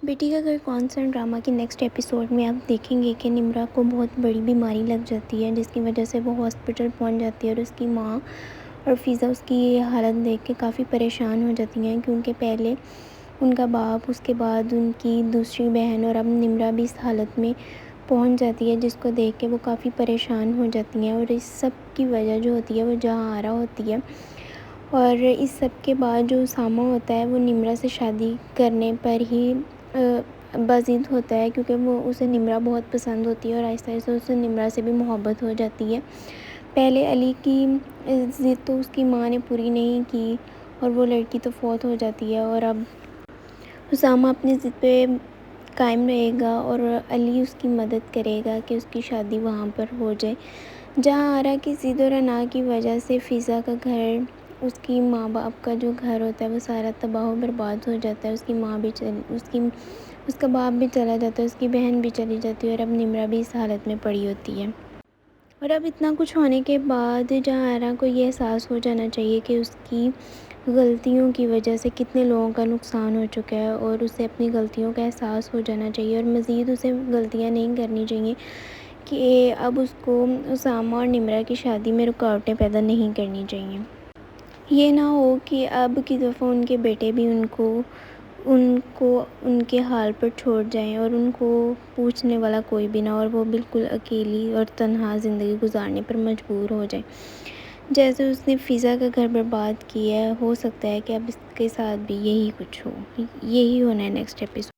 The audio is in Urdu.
بیٹی کا گھر کون سا ڈرامہ کے نیکسٹ ایپیسوڈ میں آپ دیکھیں گے کہ نمرا کو بہت بڑی بیماری لگ جاتی ہے، جس کی وجہ سے وہ ہاسپٹل پہنچ جاتی ہے اور اس کی ماں اور فضا اس کی یہ حالت دیکھ کے کافی پریشان ہو جاتی ہیں، کیونکہ پہلے ان کا باپ، اس کے بعد ان کی دوسری بہن اور اب نمرا بھی اس حالت میں پہنچ جاتی ہے، جس کو دیکھ کے وہ کافی پریشان ہو جاتی ہیں۔ اور اس سب کی وجہ جو ہوتی ہے وہ جہاں آرا ہوتی ہے، اور اس سب کے بعد جو اسامہ ہوتا ہے وہ نمرا سے شادی کرنے پر ہی بضد ہوتا ہے، کیونکہ وہ اسے نمرا بہت پسند ہوتی ہے اور آہستہ آہستہ اسے نمرا سے بھی محبت ہو جاتی ہے۔ پہلے علی کی ضد تو اس کی ماں نے پوری نہیں کی اور وہ لڑکی تو فوت ہو جاتی ہے، اور اب اسامہ اپنی ضد پہ قائم رہے گا اور علی اس کی مدد کرے گا کہ اس کی شادی وہاں پر ہو جائے۔ جہاں آرا کی ضد اور انا کی وجہ سے فضا کا گھر، اس کی ماں باپ کا جو گھر ہوتا ہے وہ سارا تباہ و برباد ہو جاتا ہے، اس کی ماں بھی اس کا باپ بھی چلا جاتا ہے، اس کی بہن بھی چلی جاتی ہے، اور اب نمرا بھی اس حالت میں پڑی ہوتی ہے۔ اور اب اتنا کچھ ہونے کے بعد جہاں آرا کو یہ احساس ہو جانا چاہیے کہ اس کی غلطیوں کی وجہ سے کتنے لوگوں کا نقصان ہو چکا ہے، اور اسے اپنی غلطیوں کا احساس ہو جانا چاہیے، اور مزید اسے غلطیاں نہیں کرنی چاہیے کہ اب اس کو اسامہ اور نمرا کی شادی میں رکاوٹیں پیدا نہیں کرنی چاہیے۔ یہ نہ ہو کہ اب کی دفعہ ان کے بیٹے بھی ان کو ان کے حال پر چھوڑ جائیں اور ان کو پوچھنے والا کوئی بھی نہ ہو، اور وہ بالکل اکیلی اور تنہا زندگی گزارنے پر مجبور ہو جائیں، جیسے اس نے فضا کا گھر برباد کیا ہے۔ ہو سکتا ہے کہ اب اس کے ساتھ بھی یہی کچھ ہو، یہی ہونا ہے نیکسٹ ایپیسوڈ۔